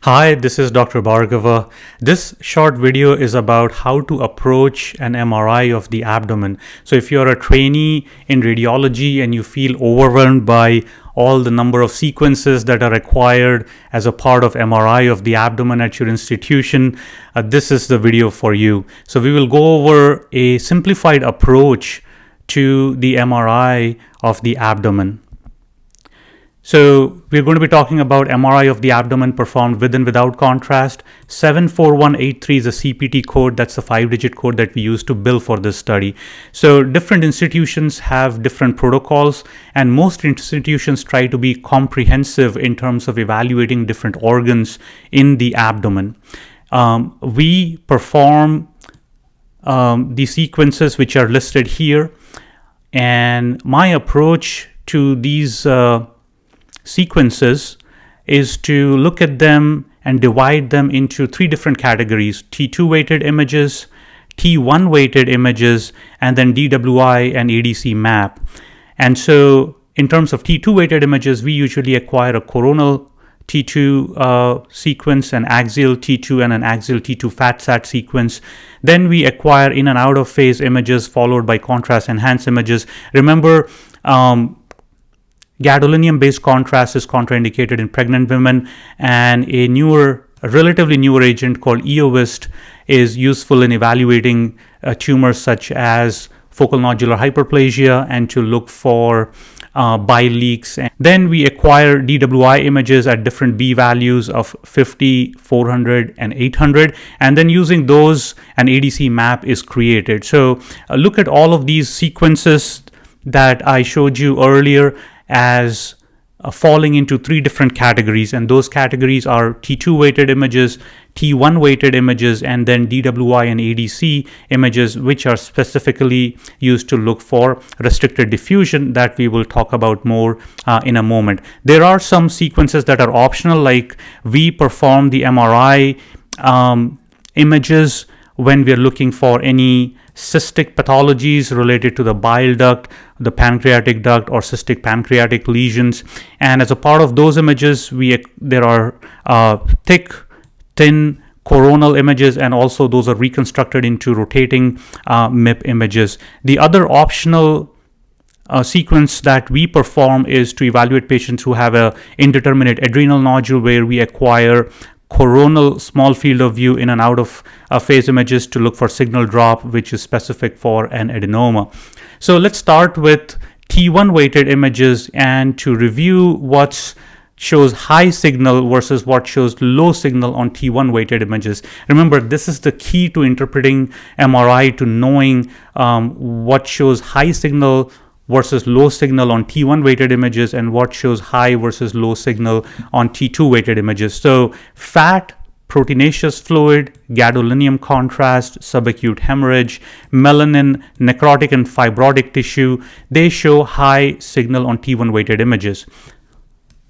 Hi, this is Dr. Bhargava. This short video is about how to approach an MRI of the abdomen. So if you're a trainee in radiology and you feel overwhelmed by all the number of sequences that are required as a part of MRI of the abdomen at your institution, this is the video for you. So we will go over a simplified approach to the MRI of the abdomen. So we're going to be talking about MRI of the abdomen performed with and without contrast. 74183 is a CPT code. That's the 5-digit code that we use to bill for this study. So different institutions have different protocols, and most institutions try to be comprehensive in terms of evaluating different organs in the abdomen. We perform the sequences which are listed here, and my approach to these sequences is to look at them and divide them into three different categories: T2 weighted images, T1 weighted images, and then DWI and ADC map. And so in terms of T2 weighted images, we usually acquire a coronal T2 sequence, an axial T2 and an axial T2 fat-sat sequence. Then we acquire in and out of phase images followed by contrast enhanced images. Remember, gadolinium-based contrast is contraindicated in pregnant women, and a relatively newer agent called EOVIST is useful in evaluating tumors such as focal nodular hyperplasia and to look for bile leaks. And then we acquire DWI images at different B values of 50, 400, and 800, and then using those, an ADC map is created. So look at all of these sequences that I showed you earlier as falling into three different categories, and those categories are T2 weighted images, T1 weighted images, and then DWI and ADC images, which are specifically used to look for restricted diffusion that we will talk about more in a moment. There are some sequences that are optional, like we perform the MRI images when we're looking for any cystic pathologies related to the bile duct, the pancreatic duct, or cystic pancreatic lesions. And as a part of those images, there are thick, thin coronal images, and also those are reconstructed into rotating MIP images. The other optional sequence that we perform is to evaluate patients who have an indeterminate adrenal nodule, where we acquire coronal small field of view in and out of phase images to look for signal drop, which is specific for an adenoma. So let's start with T1 weighted images, and to review what shows high signal versus what shows low signal on T1 weighted images. Remember, this is the key to interpreting MRI, to knowing what shows high signal versus low signal on T1 weighted images and what shows high versus low signal on T2 weighted images. So fat, proteinaceous fluid, gadolinium contrast, subacute hemorrhage, melanin, necrotic and fibrotic tissue, they show high signal on T1 weighted images.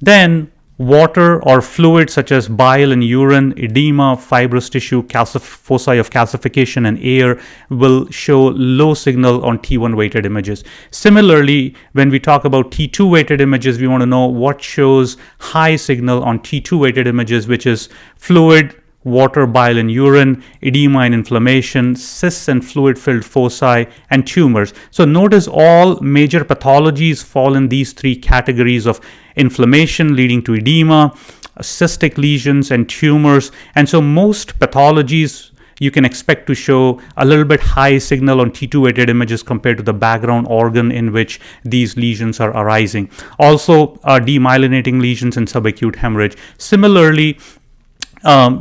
Then water or fluid such as bile and urine, edema, fibrous tissue, foci of calcification, and air will show low signal on T1 weighted images. Similarly, when we talk about T2 weighted images, we want to know what shows high signal on T2 weighted images, which is fluid, water, bile, and urine, edema and inflammation, cysts and fluid-filled foci, and tumors. So notice all major pathologies fall in these three categories of inflammation leading to edema, cystic lesions, and tumors. And so most pathologies you can expect to show a little bit high signal on T2 weighted images compared to the background organ in which these lesions are arising. Also, demyelinating lesions and subacute hemorrhage. Similarly,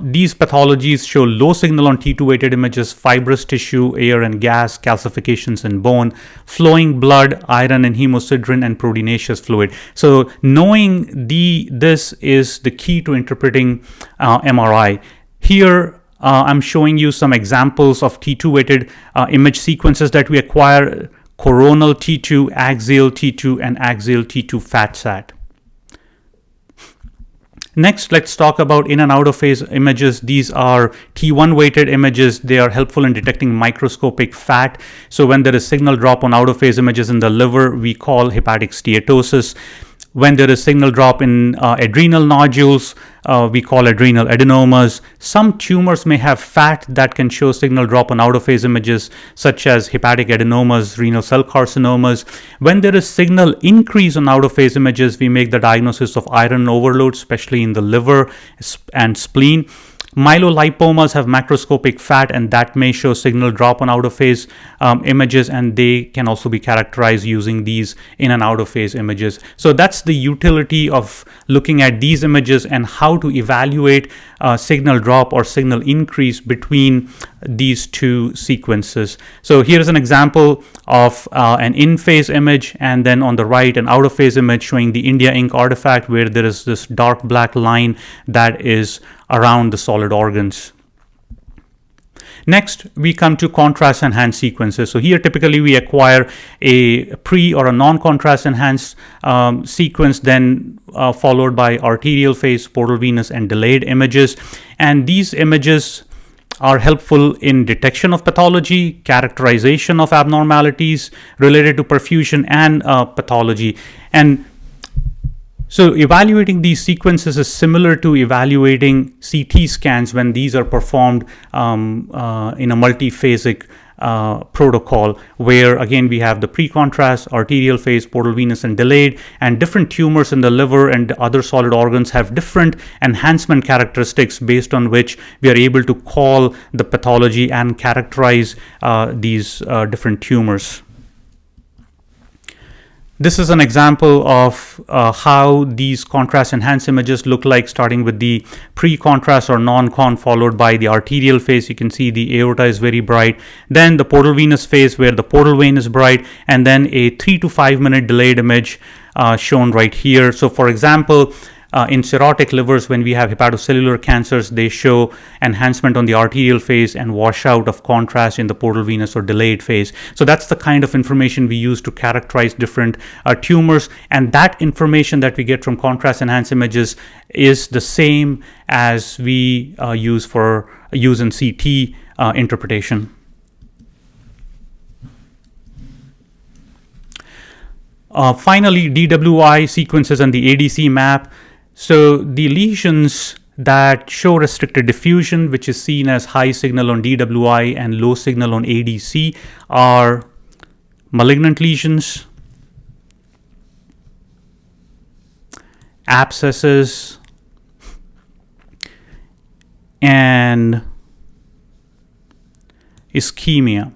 these pathologies show low signal on T2 weighted images: fibrous tissue, air and gas, calcifications in bone, flowing blood, iron and hemosiderin, and proteinaceous fluid. So knowing this is the key to interpreting MRI. Here I'm showing you some examples of T2 weighted image sequences that we acquire: coronal T2, axial T2, and axial T2 fat-sat. Next, let's talk about in and out of phase images. These are T1 weighted images. They are helpful in detecting microscopic fat. So when there is signal drop on out of phase images in the liver, we call hepatic steatosis. When there is signal drop in adrenal nodules, we call adrenal adenomas. Some tumors may have fat that can show signal drop on out-of-phase images, such as hepatic adenomas, renal cell carcinomas. When there is signal increase on out-of-phase images, we make the diagnosis of iron overload, especially in the liver and spleen. Myelolipomas have macroscopic fat, and that may show signal drop on out-of-phase images, and they can also be characterized using these in and out-of-phase images. So that's the utility of looking at these images and how to evaluate signal drop or signal increase between these two sequences. So here's an example of an in-phase image, and then on the right an out-of-phase image showing the India ink artifact, where there is this dark black line that is around the solid organs. Next, we come to contrast enhanced sequences. So here typically we acquire a pre or a non-contrast enhanced sequence, then followed by arterial phase, portal venous, and delayed images. And these images are helpful in detection of pathology, characterization of abnormalities related to perfusion and pathology. And so evaluating these sequences is similar to evaluating CT scans when these are performed in a multiphasic protocol, where again we have the pre-contrast, arterial phase, portal venous, and delayed, and different tumors in the liver and other solid organs have different enhancement characteristics based on which we are able to call the pathology and characterize these different tumors. This is an example of how these contrast enhanced images look like, starting with the pre-contrast or non-con followed by the arterial phase. You can see the aorta is very bright. Then the portal venous phase, where the portal vein is bright, and then a 3 to 5 minute delayed image shown right here. So for example, in cirrhotic livers, when we have hepatocellular cancers, they show enhancement on the arterial phase and washout of contrast in the portal venous or delayed phase. So that's the kind of information we use to characterize different tumors, and that information that we get from contrast enhanced images is the same as we use in CT interpretation. Finally, DWI sequences and the ADC map. So the lesions that show restricted diffusion, which is seen as high signal on DWI and low signal on ADC, are malignant lesions, abscesses, and ischemia.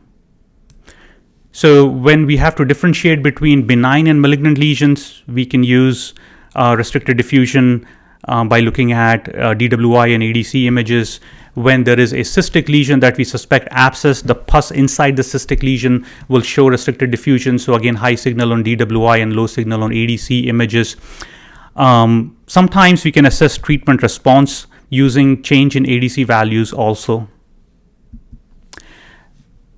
So when we have to differentiate between benign and malignant lesions, we can use restricted diffusion by looking at DWI and ADC images. When there is a cystic lesion that we suspect abscess, the pus inside the cystic lesion will show restricted diffusion. So again, high signal on DWI and low signal on ADC images. Sometimes we can assess treatment response using change in ADC values also.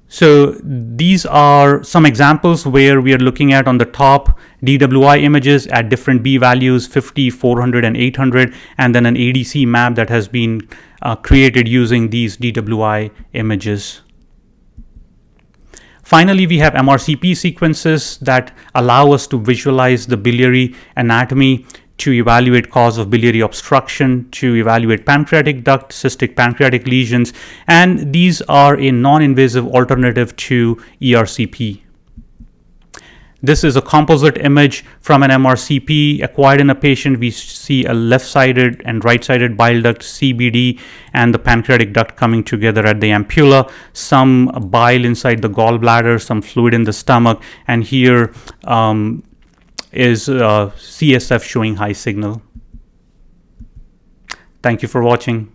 So these are some examples where we are looking at, on the top, DWI images at different B values, 50, 400, and 800, and then an ADC map that has been created using these DWI images. Finally, we have MRCP sequences that allow us to visualize the biliary anatomy, to evaluate cause of biliary obstruction, to evaluate pancreatic duct, cystic pancreatic lesions, and these are a non-invasive alternative to ERCP. This is a composite image from an MRCP acquired in a patient. We see a left-sided and right-sided bile duct, CBD, and the pancreatic duct coming together at the ampulla, some bile inside the gallbladder, some fluid in the stomach, and here is CSF showing high signal. Thank you for watching.